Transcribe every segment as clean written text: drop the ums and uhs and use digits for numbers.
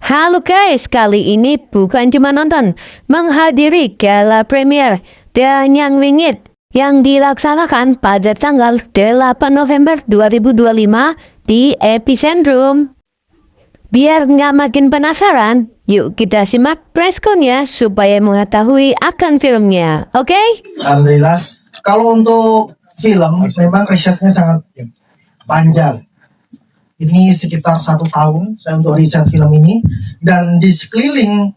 Halo guys, kali ini bukan cuma nonton, menghadiri gala premier dan yang wingit yang dilaksanakan pada tanggal 8 November 2025 di Epicentrum. Biar nggak makin penasaran, yuk kita simak preskonnya supaya mengetahui akan filmnya, oke? Alhamdulillah. Kalau untuk film, memang risetnya sangat panjang. Ini sekitar 1 tahun saya untuk riset film ini. Dan di sekeliling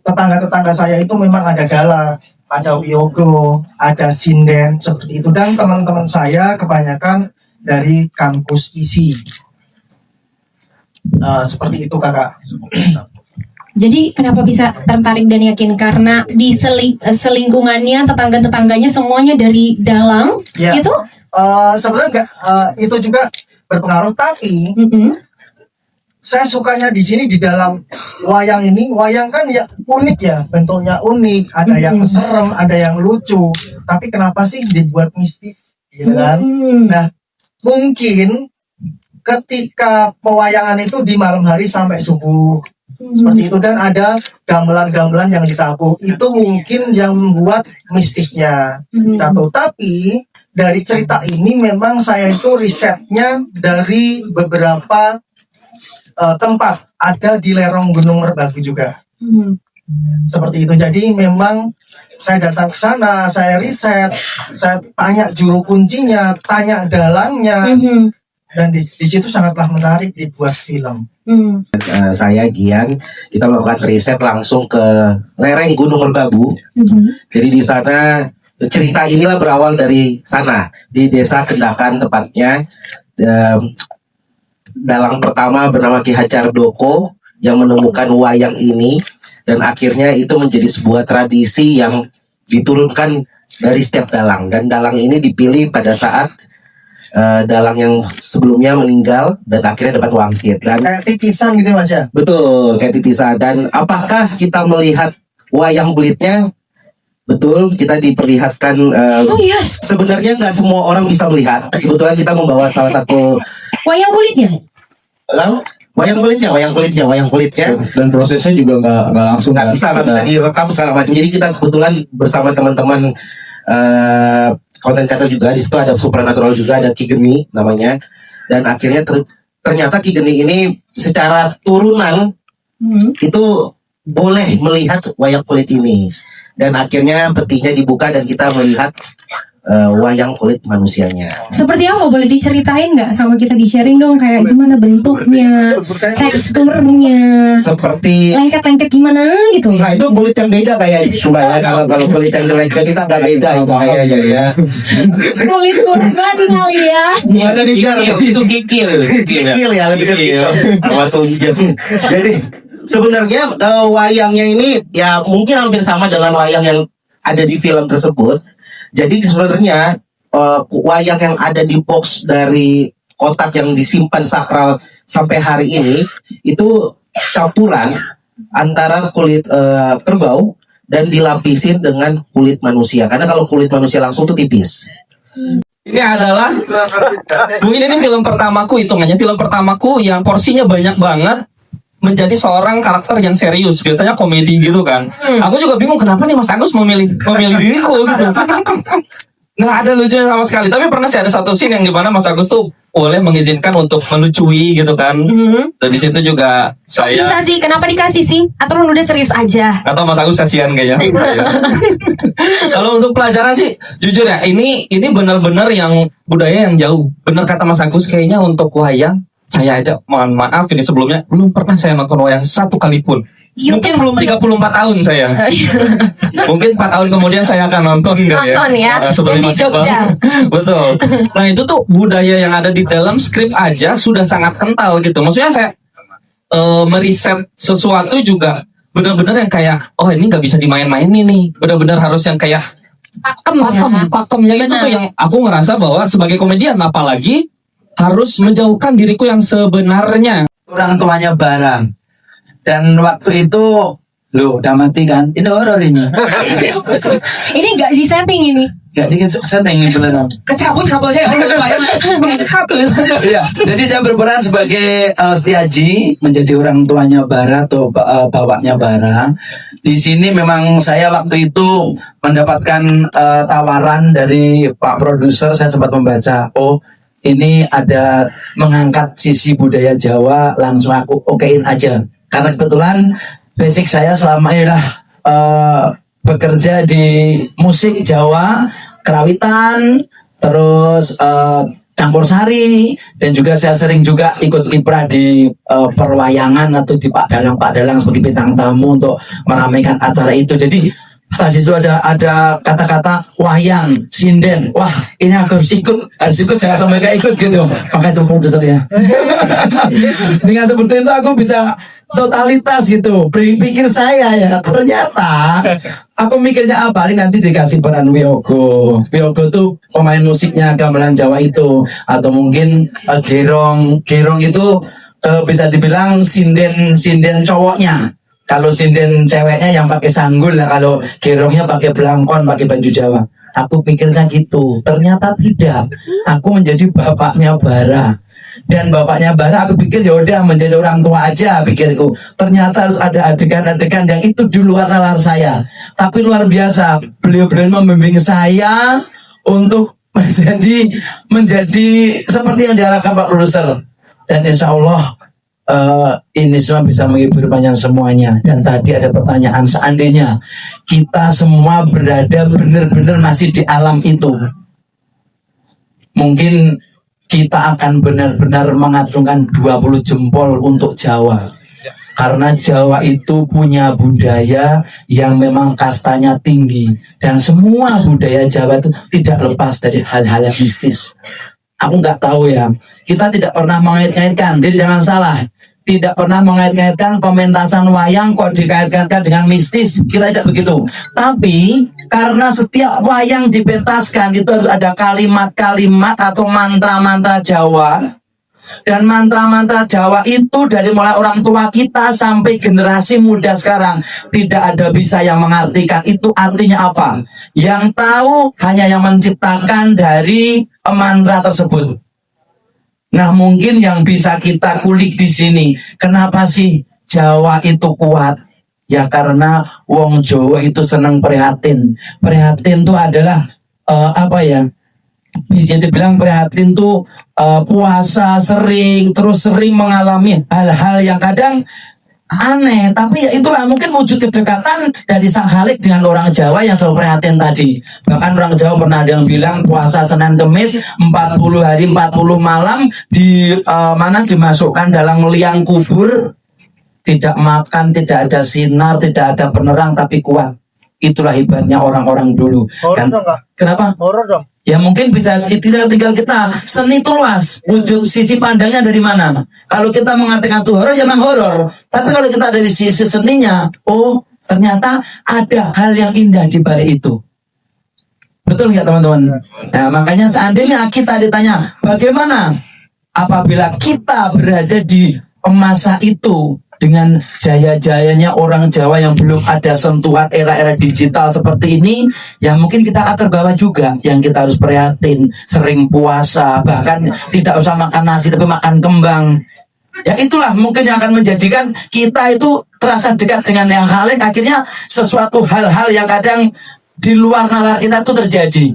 tetangga-tetangga saya itu memang ada gala, ada Wiyogo, ada sinden, seperti itu. Dan teman-teman saya kebanyakan dari kampus ISI. Seperti itu kakak. Jadi kenapa bisa tertarik dan yakin? Karena di selingkungannya, tetangga-tetangganya semuanya dari dalam, Ya. gitu? Sebenarnya enggak, itu juga berpengaruh, tapi saya sukanya di sini di dalam wayang ini. Wayang kan ya unik ya, bentuknya unik, ada yang serem, ada yang lucu. Tapi kenapa sih dibuat mistis, gitu kan? Nah, mungkin ketika pewayangan itu di malam hari sampai subuh, seperti itu, dan ada gamelan-gamelan yang ditabuh, itu mungkin yang membuat mistisnya. Satu, tapi dari cerita ini memang saya itu risetnya dari beberapa tempat, ada di lerong Gunung Merbabu juga. Seperti itu. Jadi memang saya datang ke sana, saya riset, saya tanya juru kuncinya, tanya dalangnya, dan di situ sangatlah menarik dibuat film. Saya Gian, kita melakukan riset langsung ke lereng Gunung Merbabu. Jadi di sana cerita inilah berawal dari sana, di desa Kendakan tepatnya. Dalang pertama bernama Ki Hajar Doko yang menemukan wayang ini, dan akhirnya itu menjadi sebuah tradisi yang diturunkan dari setiap dalang, dan dalang ini dipilih pada saat dalang yang sebelumnya meninggal dan akhirnya dapat wangsit. Dan Kayak titisan gitu mas ya? betul, kayak titisan. Dan apakah kita melihat wayang kulitnya? Betul, kita diperlihatkan. Sebenarnya nggak semua orang bisa melihat. Kebetulan kita membawa salah satu Wayang kulitnya? wayang kulitnya. Dan prosesnya juga nggak langsung Nggak bisa direkam segala macam. Jadi kita kebetulan bersama teman-teman konten kreator juga, di situ ada Supranatural juga, ada Ki Geni namanya. Dan akhirnya ternyata Ki Geni ini secara turunan itu boleh melihat wayang kulit ini. Dan akhirnya petinya dibuka dan kita melihat wayang kulit manusianya. Seperti apa? Boleh diceritain nggak sama kita, di-sharing dong, kayak gimana bentuknya, teksturnya, Seperti lengket-lengket gimana gitu? nah itu kulit yang beda kayak Mbak ya. Kalau kulit yang lengket kita agak beda itu kayaknya ya. Kulit korban kali ya. Ada di itu kikil kikil ya, lebih ke kikil. sama tunjuk. Jadi sebenarnya wayangnya ini ya mungkin hampir sama dengan wayang yang ada di film tersebut. Jadi sebenarnya wayang yang ada di box dari kotak yang disimpan sakral sampai hari ini itu campuran antara kulit kerbau dan dilapisin dengan kulit manusia. Karena kalau kulit manusia langsung tuh tipis. Ini adalah mungkin ini film pertamaku, hitungannya film pertamaku yang porsinya banyak banget, menjadi seorang karakter yang serius. Biasanya komedi gitu kan. Aku juga bingung kenapa nih Mas Agus memilih diriku gitu. Nggak ada lucunya sama sekali. Tapi pernah sih ada satu scene yang dimana Mas Agus tuh boleh mengizinkan untuk melucui gitu kan. Dan di situ juga Bisa saya sih, kenapa dikasih sih? Atau udah serius aja? atau Mas Agus kasihan kayaknya. Kalau untuk pelajaran sih, jujur ya, ini benar-benar yang budaya yang jauh. Benar kata Mas Agus, kayaknya untuk wayang, saya aja, mohon maaf ini sebelumnya, belum pernah saya nonton wayang satu kali pun. Mungkin belum 34 tahun saya. Mungkin 4 tahun kemudian saya akan nonton ya. Nonton ya, Sebelum yang di masuk Jogja. Betul. Nah itu tuh budaya yang ada di dalam skrip aja sudah sangat kental gitu. Maksudnya saya meriset sesuatu juga benar-benar yang kayak, oh ini nggak bisa dimain-mainin nih. Benar-benar harus yang kayak pakemnya itu tuh yang aku ngerasa bahwa sebagai komedian, apalagi harus menjauhkan diriku yang sebenarnya. Orang tuanya barang, dan waktu itu loh udah mati kan, ini horor ini. Ini nggak di setting ini. nggak dikasih setting nih beneran. Kecabut kabelnya ya. Kabel. Iya, jadi saya berperan sebagai Setiaji, menjadi orang tuanya Bara atau bapaknya Bara. Di sini memang saya waktu itu mendapatkan tawaran dari Pak Produser, saya sempat membaca, oh ini ada mengangkat sisi budaya Jawa, langsung aku okein aja. Karena kebetulan basic saya selama ini adalah bekerja di musik Jawa, kerawitan, terus campur sari, dan juga saya sering juga ikut kiprah di perwayangan atau di Pak Dalang sebagai bintang tamu untuk meramaikan acara itu. Jadi tadi itu ada kata-kata wayang, sinden. Wah, ini aku harus ikut, jangan sampai gak ikut gitu. Makanya sama produser ya. Dengan seperti itu aku bisa totalitas gitu. Pikir saya ya, ternyata aku mikirnya apa? Ini nanti dikasih peran Wiyogo. Wiyogo tuh pemain musiknya gamelan Jawa itu, atau mungkin gerong. Gerong itu bisa dibilang sinden cowoknya. Kalau sinden ceweknya yang pakai sanggul, lah kalau gerongnya pakai belangkon, pakai baju Jawa. Aku pikirnya gitu. Ternyata tidak. Aku menjadi bapaknya Bara. Dan bapaknya Bara aku pikir ya udah menjadi orang tua aja pikirku. Ternyata harus ada adegan-adegan yang itu di luar nalar saya. Tapi luar biasa. Beliau-beliau membimbing saya untuk menjadi seperti yang diharapkan Pak Produser. Dan insya Allah ini semua bisa menghibur panjang semuanya. Dan tadi ada pertanyaan, seandainya kita semua berada benar-benar masih di alam itu, mungkin kita akan benar-benar mengacungkan 20 jempol untuk Jawa. Karena Jawa itu punya budaya yang memang kastanya tinggi. Dan semua budaya Jawa itu tidak lepas dari hal-hal yang mistis. Aku nggak tahu ya, kita tidak pernah mengait-ngaitkan, jadi jangan salah. Tidak pernah mengait-ngaitkan pementasan wayang kok dikait-kaitkan dengan mistis. Kita tidak begitu. Tapi karena setiap wayang dipentaskan itu harus ada kalimat-kalimat atau mantra-mantra Jawa. Dan mantra-mantra Jawa itu dari mulai orang tua kita sampai generasi muda sekarang tidak ada bisa yang mengartikan itu artinya apa. Yang tahu hanya yang menciptakan dari mantra tersebut. Nah, mungkin yang bisa kita kulik di sini, kenapa sih Jawa itu kuat? Ya karena wong Jawa itu senang prihatin. Prihatin itu adalah apa ya? Bisa dibilang prihatin tuh puasa sering, terus sering mengalami hal-hal yang kadang aneh, tapi ya itulah mungkin wujud kedekatan dari Sang Khalik dengan orang Jawa yang selalu prihatin tadi. Bahkan orang Jawa pernah ada yang bilang puasa Senin Kemis 40 hari 40 malam di mana dimasukkan dalam liang kubur, tidak makan, tidak ada sinar, tidak ada penerang, tapi kuat. Itulah hebatnya orang-orang dulu. Horor dong, Kak? Kenapa? Horor dong. Ya mungkin bisa tinggal kita. Seni itu luas. Wujud sisi pandangnya dari mana? Kalau kita mengartikan itu horor, ya memang horor. Tapi kalau kita dari sisi seninya, oh ternyata ada hal yang indah di balik itu. Betul nggak teman-teman? Nah makanya seandainya kita ditanya, bagaimana apabila kita berada di masa itu, dengan jaya-jayanya orang Jawa yang belum ada sentuhan era-era digital seperti ini, ya mungkin kita akan terbawa juga. Yang kita harus prihatin, sering puasa, bahkan tidak usah makan nasi tapi makan kembang. Ya itulah mungkin yang akan menjadikan kita itu terasa dekat dengan Yang Khalik. Akhirnya sesuatu hal-hal yang kadang di luar nalar kita itu terjadi.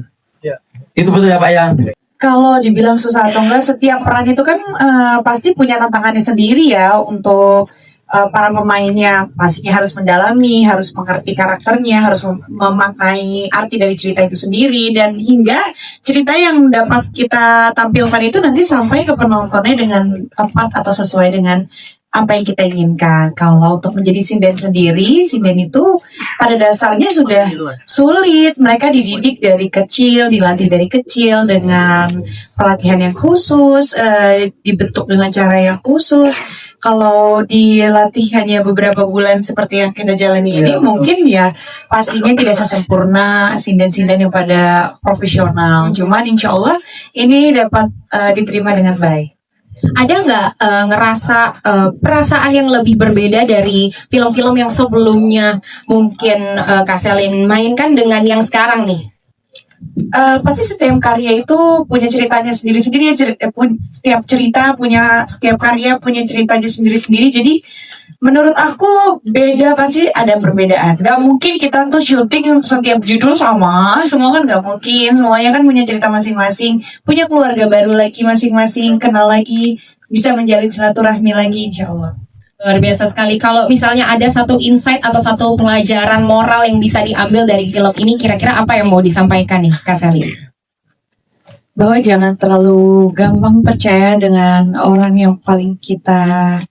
Ya. Itu betul ya Pak ya? Kalau dibilang susah atau enggak, setiap peran itu kan pasti punya tantangannya sendiri ya untuk para pemainnya. Pastinya harus mendalami, harus mengerti karakternya, harus memaknai arti dari cerita itu sendiri, dan hingga cerita yang dapat kita tampilkan itu nanti sampai ke penontonnya dengan tepat atau sesuai dengan apa yang kita inginkan. Kalau untuk menjadi sinden sendiri, sinden itu pada dasarnya sudah sulit. Mereka dididik dari kecil, dilatih dari kecil dengan pelatihan yang khusus, dibentuk dengan cara yang khusus. Kalau dilatih hanya beberapa bulan seperti yang kita jalani ini, mungkin ya pastinya tidak sesempurna sinden-sinden yang pada profesional. Cuman insya Allah ini dapat diterima dengan baik. Ada nggak ngerasa perasaan yang lebih berbeda dari film-film yang sebelumnya mungkin Kak Selin mainkan dengan yang sekarang nih? pasti setiap karya itu punya ceritanya sendiri-sendiri ya. Setiap karya punya ceritanya sendiri-sendiri. Jadi menurut aku beda, pasti ada perbedaan. Gak mungkin kita tuh syuting setiap judul sama, semua kan gak mungkin. Semuanya kan punya cerita masing-masing, punya keluarga baru lagi masing-masing, kenal lagi, bisa menjalin silaturahmi lagi, insya Allah. Luar biasa sekali. Kalau misalnya ada satu insight atau satu pelajaran moral yang bisa diambil dari film ini, kira-kira apa yang mau disampaikan nih, Kak Selin? Bahwa jangan terlalu gampang percaya dengan orang yang paling kita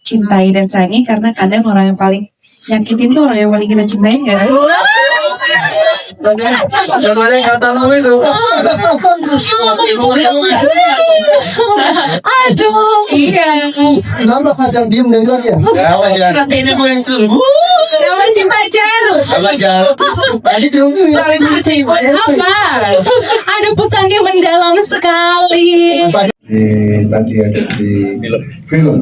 cintai dan sayangi, karena kadang orang yang paling nyakitin tuh orang yang paling kita cintai, nggak sih? Contohnya kata lu itu. Aduh, iya. Kenapa Fajar diem dan bilang ya? Ini gue yang suruh. Kenapa sih pacar? Fajar. Tadi tunggu ya. Apa? Ada pesannya mendalam sekali. Tadi ada di film.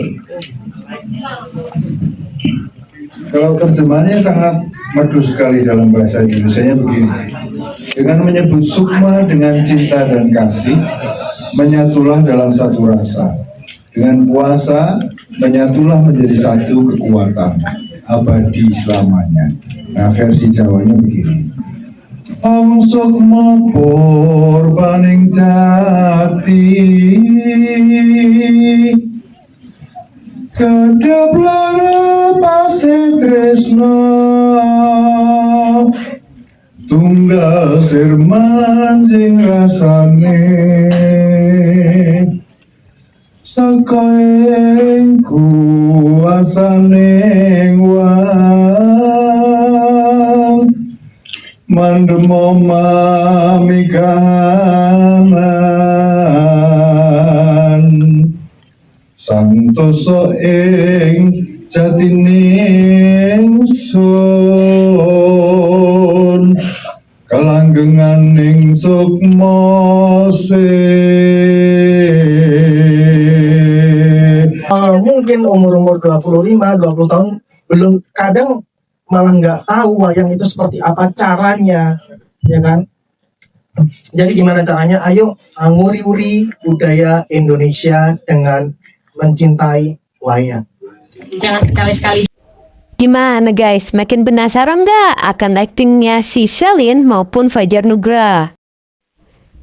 Kalau terjemahannya sangat merdu sekali dalam bahasa Indonesia-nya begini. Dengan menyebut sukma dengan cinta dan kasih, menyatulah dalam satu rasa. Dengan puasa, menyatulah menjadi satu kekuatan abadi selamanya. Nah, versi Jawanya begini. Om sukma purbaning jati, kedap lara pase tresno, tunggal sirman sing rasane, saka ing kuasane wang, mandemo mamikahanan, santoso ing jatining sun, kalanggenganing sukma Mungkin umur 25, 20 tahun belum, kadang malah nggak tahu wayang itu seperti apa caranya, ya kan? Jadi gimana caranya? Ayo nguri-uri budaya Indonesia dengan mencintai wayang. Jangan sekali-sekali. Gimana guys, makin penasaran nggak akan aktingnya si Selin maupun Fajar Nugra?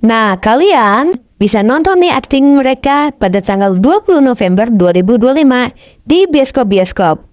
Nah, kalian bisa nonton nih akting mereka pada tanggal 20 November 2025 di bioskop-bioskop.